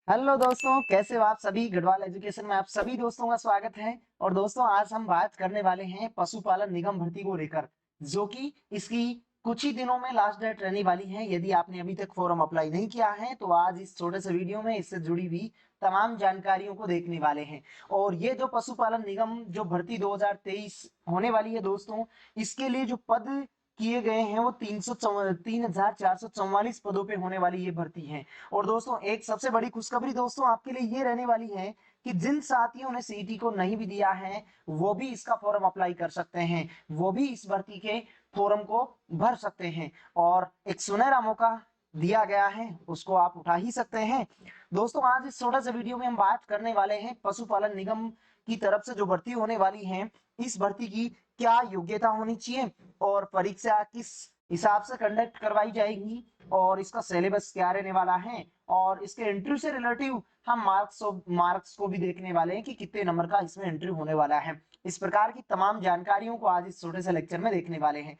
Hello दोस्तों, कैसे हो आप सभी। गढ़वाल एजुकेशन में आप सभी दोस्तों का स्वागत है। और दोस्तों, आज हम बात करने वाले हैं पशुपालन निगम भर्ती को लेकर, जो कि इसकी कुछ ही दिनों में लास्ट डेट रहने वाली है। यदि आपने अभी तक फॉर्म अप्लाई नहीं किया है तो आज इस छोटे से वीडियो में इससे जुड़ी हुई तमाम जानकारियों को देखने वाले हैं। और ये जो पशुपालन निगम जो भर्ती 2023 होने वाली है दोस्तों, इसके लिए जो पद किए गए हैं वो 3,444 पदों पे होने वाली ये भर्ती है। और दोस्तों, एक सबसे बड़ी खुशखबरी दोस्तों आपके लिए ये रहने वाली है कि जिन साथियों ने सीईटी को नहीं भी दिया है वो भी इसका फॉर्म अप्लाई कर सकते हैं, वो भी इस भर्ती के फॉर्म को भर सकते हैं। और एक सुनहरा मौका दिया गया है, उसको आप उठा ही सकते हैं। दोस्तों, आज इस छोटा सा वीडियो में हम बात करने वाले हैं पशुपालन निगम की तरफ से जो भर्ती होने वाली है, इस भर्ती की क्या योग्यता होनी चाहिए और परीक्षा किस हिसाब से कंडक्ट करवाई जाएगी और इसका सिलेबस क्या रहने वाला है। और इसके इंटरव्यू से रिलेटिव हम मार्क्स को भी देखने वाले हैं कि कितने नंबर का इसमें इंटरव्यू होने वाला है। इस प्रकार की तमाम जानकारियों को आज इस छोटे से लेक्चर में देखने वाले हैं,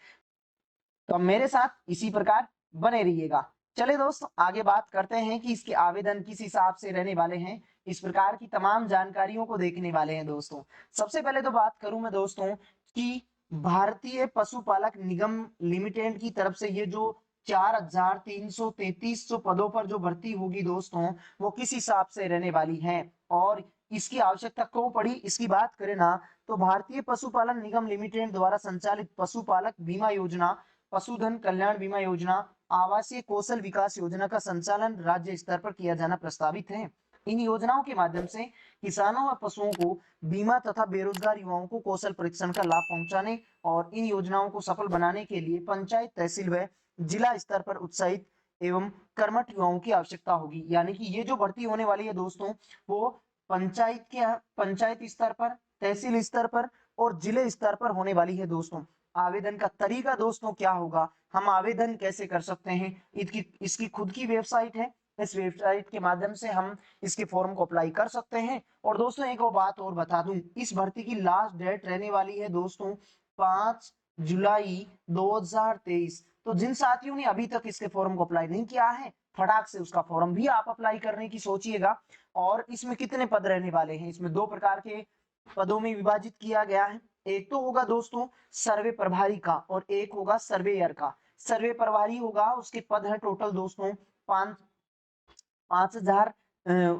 तो अब मेरे साथ इसी प्रकार बने रहिएगा। चले दोस्तों, आगे बात करते हैं कि इसके आवेदन किस हिसाब से रहने वाले हैं। इस प्रकार की तमाम जानकारियों को देखने वाले हैं दोस्तों। सबसे पहले तो बात करूं मैं दोस्तों कि भारतीय पशुपालक निगम लिमिटेड की तरफ से ये जो 4,333 पदों पर जो भर्ती होगी दोस्तों, वो किस हिसाब से रहने वाली है और इसकी आवश्यकता क्यों पड़ी, इसकी बात करें ना, तो भारतीय पशुपालन निगम लिमिटेड द्वारा संचालित पशुपालक बीमा योजना, पशुधन कल्याण बीमा योजना, आवासीय कौशल विकास योजना का संचालन राज्य स्तर पर किया जाना प्रस्तावित है। इन योजनाओं के माध्यम से किसानों व पशुओं को बीमा तथा बेरोजगार युवाओं को कौशल परीक्षण का लाभ पहुंचाने और इन योजनाओं को सफल बनाने के लिए पंचायत, तहसील व जिला स्तर पर उत्साहित एवं कर्मठ युवाओं की आवश्यकता होगी। यानी कि ये जो भर्ती होने वाली है दोस्तों, वो पंचायत स्तर पर, तहसील स्तर पर और जिले स्तर पर होने वाली है दोस्तों। आवेदन का तरीका दोस्तों क्या होगा, हम आवेदन कैसे कर सकते हैं, इसकी खुद की वेबसाइट है। इस वेबसाइट के माध्यम से हम इसके फॉर्म को अप्लाई कर सकते हैं। और दोस्तों, एक और बात और बता दूं, इस भर्ती की लास्ट डेट रहने वाली है दोस्तों 5 जुलाई 2023। तो जिन साथियों ने अभी तक इसके फॉर्म को अप्लाई नहीं किया है, फटाक से उसका फॉर्म भी आप अप्लाई करने की सोचिएगा। और इसमें कितने पद रहने वाले हैं, इसमें दो प्रकार के पदों में विभाजित किया गया है। एक तो होगा दोस्तों सर्वे प्रभारी का और एक होगा सर्वेयर का। सर्वे प्रभारी होगा, उसके पद है टोटल दोस्तों पांच 5,000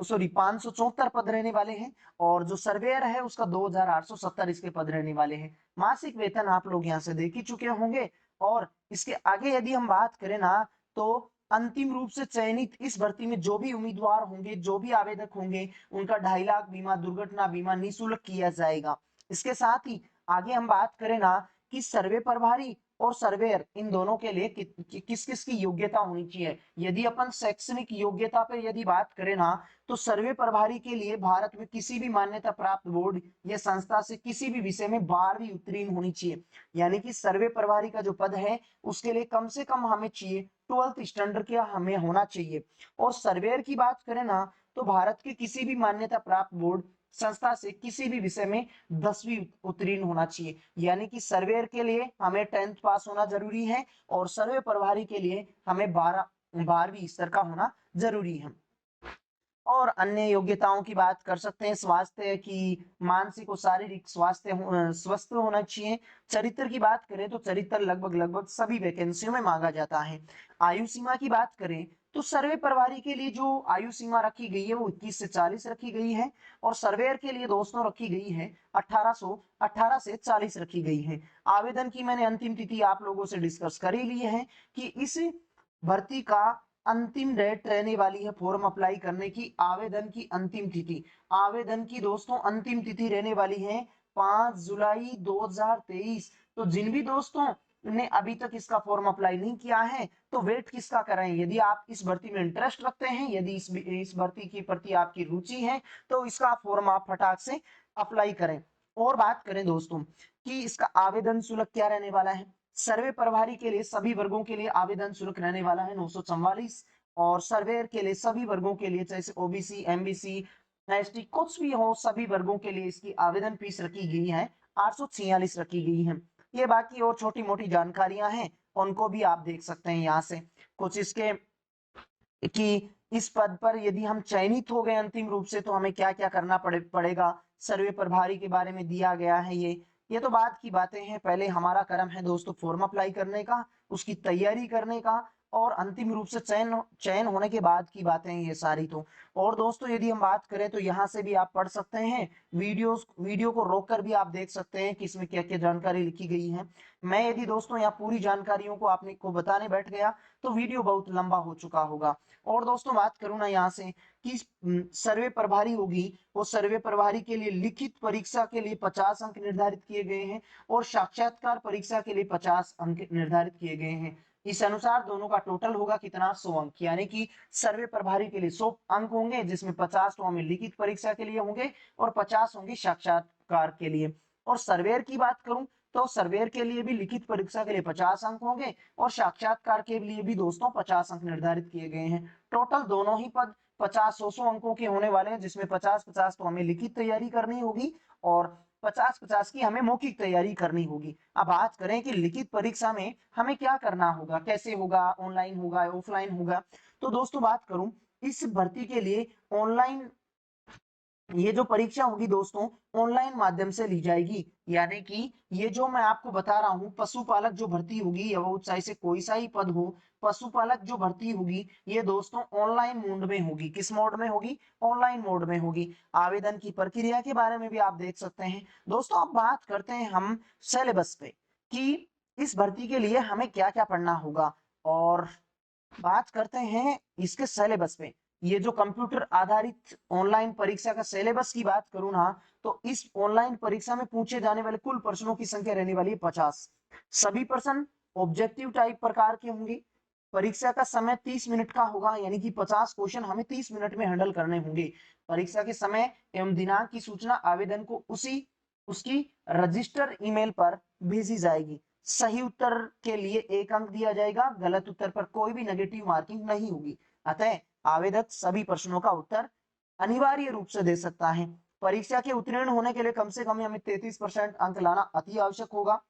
सॉरी 574 पद रहने वाले हैं। और जो सर्वेयर है उसका 2,870 इसके पद रहने वाले हैं। मासिक वेतन आप लोग यहाँ से देख ही चुके होंगे। और इसके आगे यदि हम बात करें ना, तो अंतिम रूप से चयनित इस भर्ती में जो भी उम्मीदवार होंगे, जो भी आवेदक होंगे, उनका 2.5 लाख बीमा, दुर्घटना बीमा निःशुल्क किया जाएगा। इसके साथ ही आगे हम बात करें ना कि सर्वे प्रभारी और सर्वेयर इन दोनों के लिए किस किस की योग्यता होनी चाहिए। यदि अपन शैक्षणिक योग्यता पर यदि बात करें ना, तो सर्वे प्रभारी के लिए भारत में किसी भी मान्यता प्राप्त बोर्ड या संस्था से किसी भी विषय में 12वीं उत्तीर्ण होनी चाहिए। यानी कि सर्वे प्रभारी का जो पद है उसके लिए कम से कम हमें चाहिए 12th स्टैंडर्ड क्या हमें होना चाहिए। और सर्वेयर की बात करें ना, तो भारत के किसी भी मान्यता प्राप्त बोर्ड संस्था से किसी भी विषय में 10वीं उत्तीर्ण होना चाहिए। यानी कि सर्वेयर के लिए हमें 10th पास होना जरूरी है और सर्वे प्रभारी के लिए हमें 12वीं स्तर का होना जरूरी है। और अन्य योग्यताओं की बात कर सकते हैं, स्वास्थ्य की, मानसिक और शारीरिक स्वास्थ्य स्वस्थ होना चाहिए। चरित्र की बात करें तो चरित्र लगभग लगभग सभी वैकेंसियों में मांगा जाता है। आयु सीमा की बात करें तो सर्वे प्रभारी के लिए जो आयु सीमा रखी गई है वो 21 से 40 रखी गई है। और सर्वेयर के लिए दोस्तों रखी गई है 18 से 40 रखी गई है। आवेदन की मैंने अंतिम तिथि आप लोगों से डिस्कस कर ही ली है कि इस भर्ती का अंतिम डेट रहने वाली है फॉर्म अप्लाई करने की। आवेदन की अंतिम तिथि, आवेदन की दोस्तों अंतिम तिथि रहने वाली है 5 जुलाई 2023। तो जिन भी दोस्तों ने अभी तक इसका फॉर्म अप्लाई नहीं किया है तो वेट किसका कर रहे हैं। यदि आप इस भर्ती में इंटरेस्ट रखते हैं, यदि इस भर्ती के प्रति आपकी रुचि है, तो इसका फॉर्म आप फटाक से अप्लाई करें। और बात करें दोस्तों कि इसका आवेदन शुल्क क्या रहने वाला है। सर्वे प्रभारी के लिए सभी वर्गों के लिए आवेदन शुल्क रहने वाला है 944। और सर्वेयर के लिए सभी वर्गों के लिए, जैसे ओबीसी, एमबीसी, एसटी कुछ भी हो, सभी वर्गों के लिए इसकी आवेदन फीस रखी गई है 846 रखी गई है। ये बाकी और छोटी मोटी जानकारियां हैं, उनको भी आप देख सकते हैं यहाँ से। कुछ इसके कि इस पद पर यदि हम चयनित हो गए अंतिम रूप से तो हमें क्या क्या करना पड़ेगा, सर्वे प्रभारी के बारे में दिया गया है। ये तो बाद की बातें हैं, पहले हमारा कर्म है दोस्तों फॉर्म अप्लाई करने का, उसकी तैयारी करने का, और अंतिम रूप से चयन चयन होने के बाद की बातें हैं ये सारी तो। और दोस्तों यदि हम बात करें तो यहाँ से भी आप पढ़ सकते हैं, वीडियो को रोक कर भी आप देख सकते हैं कि इसमें क्या क्या जानकारी लिखी गई है। मैं यदि दोस्तों यहाँ पूरी जानकारियों को आपने को बताने बैठ गया तो वीडियो बहुत लंबा हो चुका होगा। और दोस्तों बात करूं ना यहाँ से कि सर्वे प्रभारी होगी, वो सर्वे प्रभारी के लिए लिखित परीक्षा के लिए 50 अंक निर्धारित किए गए हैं और साक्षात्कार परीक्षा के लिए 50 अंक निर्धारित किए गए हैं। इस अनुसार दोनों का टोटल होगा कितना, 100 अंक, यानी कि सर्वे प्रभारी के लिए 100 अंक होंगे जिसमें 50 तो हमें लिखित परीक्षा के लिए होंगे और 50 होंगे साक्षात्कार के लिए। और सर्वेयर की बात करूं तो सर्वेयर के लिए भी लिखित परीक्षा के लिए 50 अंक होंगे और साक्षात्कार के लिए भी दोस्तों 50 अंक निर्धारित किए गए हैं। टोटल दोनों ही पद 50-100 अंकों के होने वाले हैं, जिसमें 50-50 तो हमें लिखित तैयारी करनी होगी और 50-50 की हमें मौखिक तैयारी करनी होगी। अब बात करें कि लिखित परीक्षा में हमें क्या करना होगा, कैसे होगा, ऑनलाइन होगा, ऑफलाइन होगा। तो दोस्तों बात करूं इस भर्ती के लिए ऑनलाइन ये जो परीक्षा होगी दोस्तों ऑनलाइन माध्यम से ली जाएगी, यानी कि ये जो मैं आपको बता रहा हूँ पशुपालक जो भर्ती होगी या वो चाहे से कोई सा ही पद हो, पशुपालक जो भर्ती होगी ये दोस्तों ऑनलाइन मोड में होगी। किस मोड में होगी, ऑनलाइन मोड में होगी। आवेदन की प्रक्रिया के बारे में भी आप देख सकते हैं। दोस्तों अब बात करते हैं हम सिलेबस पे कि इस भर्ती के लिए हमें क्या क्या पढ़ना होगा, और बात करते हैं इसके सिलेबस पे। ये जो कंप्यूटर आधारित ऑनलाइन परीक्षा का सिलेबस की बात करूं ना तो इस ऑनलाइन परीक्षा में पूछे जाने वाले कुल प्रश्नों की संख्या रहने वाली है 50। सभी प्रश्न ऑब्जेक्टिव टाइप प्रकार के होंगे। परीक्षा का समय 30 मिनट का होगा, यानी कि 50 क्वेश्चन हमें 30 मिनट में हैंडल करने होंगे। परीक्षा के समय एवं दिनांक की सूचना आवेदन को उसी उसकी रजिस्टर ईमेल पर भेजी जाएगी। सही उत्तर के लिए 1 अंक दिया जाएगा, गलत उत्तर पर कोई भी नेगेटिव मार्किंग नहीं होगी। अतः आवेदक सभी प्रश्नों का उत्तर अनिवार्य रूप से दे सकता है। परीक्षा के उत्तीर्ण होने के लिए कम से कम हमें 33% अंक लाना अति आवश्यक होगा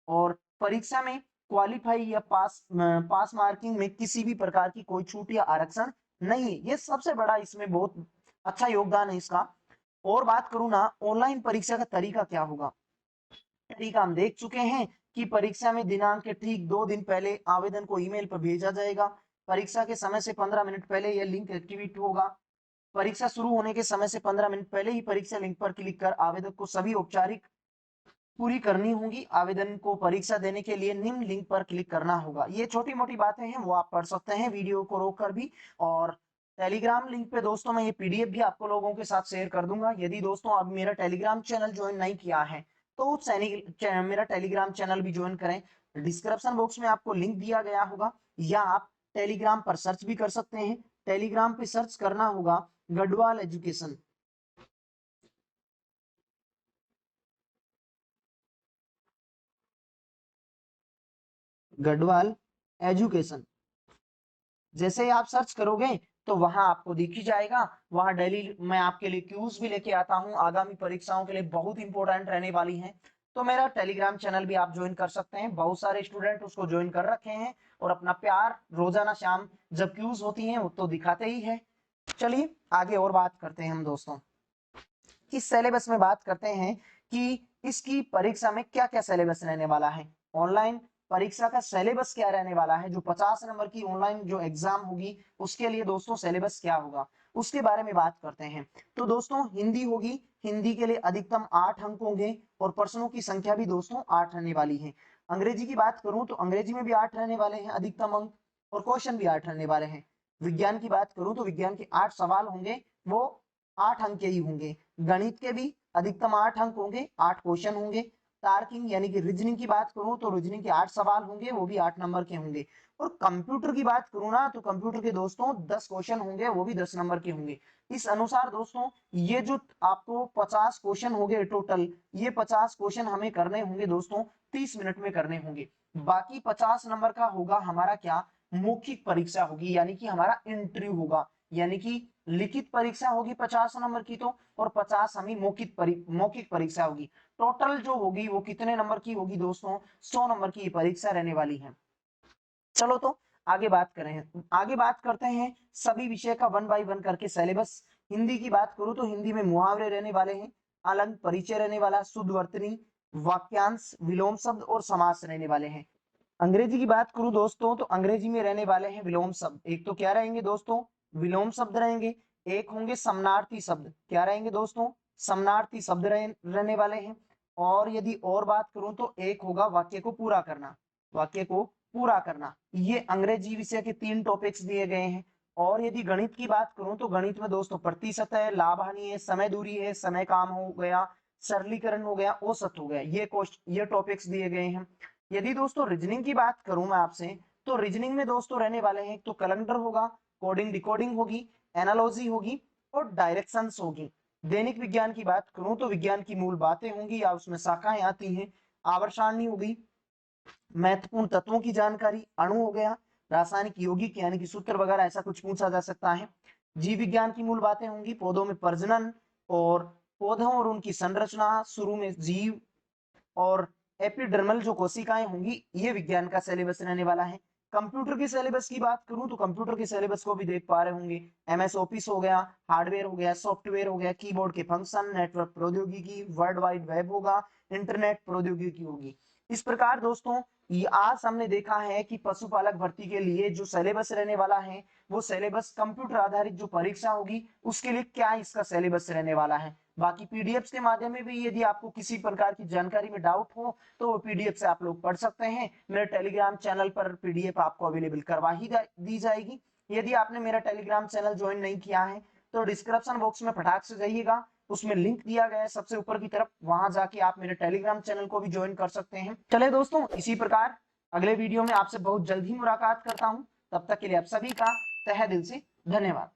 और परीक्षा में क्वालिफाई या पास मार्किंग में किसी भी प्रकार की कोई छूट या आरक्षण नहीं है। ये सबसे बड़ा इसमें बहुत अच्छा योगदान है इसका। और बात करूं ना ऑनलाइन परीक्षा का तरीका क्या होगा, तरीका हम देख चुके हैं कि परीक्षा में दिनांक के ठीक 2 दिन पहले आवेदन को ईमेल पर भेजा जाएगा। परीक्षा के समय से 15 मिनट पहले यह लिंक एक्टिवेट होगा। परीक्षा शुरू होने के समय से 15 मिनट पहले ही परीक्षा लिंक पर क्लिक कर आवेदक को सभी औपचारिक पूरी करनी होगी। आवेदन को परीक्षा देने के लिए निम्न लिंक पर क्लिक करना होगा। ये छोटी मोटी बातें हैं वो आप पढ़ सकते हैं वीडियो को रोककर भी। और टेलीग्राम लिंक पे दोस्तों मैं ये पीडीएफ भी आपको लोगों के साथ शेयर कर दूंगा। यदि दोस्तों आप मेरा टेलीग्राम चैनल ज्वाइन नहीं किया है तो मेरा टेलीग्राम चैनल भी ज्वाइन करें। डिस्क्रिप्शन बॉक्स में आपको लिंक दिया गया होगा या आप टेलीग्राम पर सर्च भी कर सकते हैं। टेलीग्राम पे सर्च करना होगा गढ़वाल एजुकेशन। गढ़वाल एजुकेशन जैसे ही आप सर्च करोगे तो वहां आपको दिख ही जाएगा। वहां डेली मैं आपके लिए क्यूज भी लेके आता हूं, आगामी परीक्षाओं के लिए बहुत इंपॉर्टेंट रहने वाली हैं। तो मेरा टेलीग्राम चैनल भी आप ज्वाइन कर सकते हैं। बहुत सारे स्टूडेंट उसको ज्वाइन कर रखे हैं और अपना प्यार रोजाना शाम जब क्यूज होती हैं वो तो दिखाते ही है। चलिए आगे और बात करते हैं हम दोस्तों। इस सिलेबस में बात करते हैं कि इसकी परीक्षा में क्या क्या सिलेबस रहने वाला है। ऑनलाइन परीक्षा का सिलेबस क्या रहने वाला है, जो 50 नंबर की ऑनलाइन जो एग्जाम होगी उसके लिए दोस्तों सिलेबस क्या होगा उसके बारे में बात करते हैं। तो दोस्तों हिंदी होगी, हिंदी के लिए अधिकतम 8 अंक होंगे और प्रश्नों की संख्या भी दोस्तों 8 रहने वाली है। अंग्रेजी की बात करूं तो अंग्रेजी में भी 8 रहने वाले हैं अधिकतम अंक और क्वेश्चन भी 8 रहने वाले हैं। विज्ञान की बात करूं तो विज्ञान के 8 सवाल होंगे, वो 8 अंक के ही होंगे। गणित के भी अधिकतम 8 अंक होंगे, 8 क्वेश्चन होंगे। तार्किक यानी कि रीजनिंग की बात करूं तो रीजनिंग के 8 सवाल होंगे, वो भी 8 नंबर के होंगे। और कंप्यूटर की बात करूं ना तो कंप्यूटर के दोस्तों 10 क्वेश्चन होंगे, वो भी 10 नंबर के होंगे। इस अनुसार दोस्तों ये जो आपको 50 क्वेश्चन होंगे टोटल, ये 50 क्वेश्चन हमें करने होंगे दोस्तों 30 मिनट में करने होंगे। बाकी 50 नंबर का होगा हमारा क्या, मौखिक परीक्षा होगी, यानी कि हमारा इंटरव्यू होगा। यानी कि लिखित परीक्षा होगी 50 नंबर की तो, और 50 हमें मौखिक परीक्षा होगी। टोटल जो होगी वो कितने नंबर की होगी दोस्तों, 100 नंबर की परीक्षा रहने वाली है। चलो तो आगे बात करते हैं सभी विषय का 1 बाय 1 करके सिलेबस। हिंदी की बात करूं तो हिंदी में मुहावरे रहने वाले हैं, अलंग परिचय रहने वाला, शुद्ध वर्तनी, वाक्यांश, विलोम शब्द और समास रहने वाले हैं। अंग्रेजी की बात करूं दोस्तों तो अंग्रेजी में रहने वाले हैं विलोम शब्द। एक तो क्या रहेंगे दोस्तों, विलोम शब्द रहेंगे, एक होंगे समनार्थी शब्द। क्या रहेंगे दोस्तों, समनार्थी शब्द रहने वाले हैं। और यदि और बात करूं तो एक होगा वाक्य को पूरा करना, वाक्य को पूरा करना। ये अंग्रेजी विषय के 3 टॉपिक्स दिए गए हैं। और यदि गणित की बात करूं तो गणित में दोस्तों प्रतिशत है, लाभ हानि है, समय दूरी है, समय काम हो गया, सरलीकरण हो गया, औसत हो गया, ये टॉपिक्स दिए गए हैं। यदि दोस्तों रीजनिंग की बात करूं मैं आपसे, तो रीजनिंग में दोस्तों रहने वाले हैं, तो कैलेंडर होगा, कोडिंग डिकोडिंग होगी, एनालॉजी होगी और डायरेक्शंस होगी। दैनिक विज्ञान की बात करूं तो विज्ञान की मूल बातें होंगी या उसमें शाखाएं आती हैं, आवर्त सारणी होगी, महत्वपूर्ण तत्वों की जानकारी, अणु हो गया, रासायनिक यौगिक यानी कि सूत्र वगैरह, ऐसा कुछ पूछा जा सकता है। जीव विज्ञान की मूल बातें होंगी, पौधों में प्रजनन और पौधों और उनकी संरचना, शुरू में जीव और एपिडर्मल जो कोशिकाएं होंगी, ये विज्ञान का सिलेबस रहने वाला है। कंप्यूटर के सिलेबस की बात करूं तो कंप्यूटर के सिलेबस को भी देख पा रहे होंगे, एमएस ऑफिस हो गया, हार्डवेयर हो गया, सॉफ्टवेयर हो गया, कीबोर्ड के फंक्शन, नेटवर्क प्रौद्योगिकी, वर्ल्ड वाइड वेब होगा, इंटरनेट प्रौद्योगिकी होगी। इस प्रकार दोस्तों ये आज हमने देखा है कि पशुपालक भर्ती के लिए जो सिलेबस रहने वाला है, वो सिलेबस कंप्यूटर आधारित जो परीक्षा होगी उसके लिए क्या इसका सिलेबस रहने वाला है। बाकी पीडीएफ के माध्यम में भी यदि आपको किसी प्रकार की जानकारी में डाउट हो तो वो पीडीएफ से आप लोग पढ़ सकते हैं। मेरे टेलीग्राम चैनल पर पीडीएफ आपको अवेलेबल करवा ही दी जाएगी। यदि आपने मेरा टेलीग्राम चैनल ज्वाइन नहीं किया है तो डिस्क्रिप्शन बॉक्स में फटाक से जाइएगा, उसमें लिंक दिया गया है सबसे ऊपर की तरफ, वहां जाके आप मेरे टेलीग्राम चैनल को भी ज्वाइन कर सकते हैं। चले दोस्तों, इसी प्रकार अगले वीडियो में आपसे बहुत जल्द ही मुलाकात करता हूं। तब तक के लिए आप सभी का तहे दिल से धन्यवाद।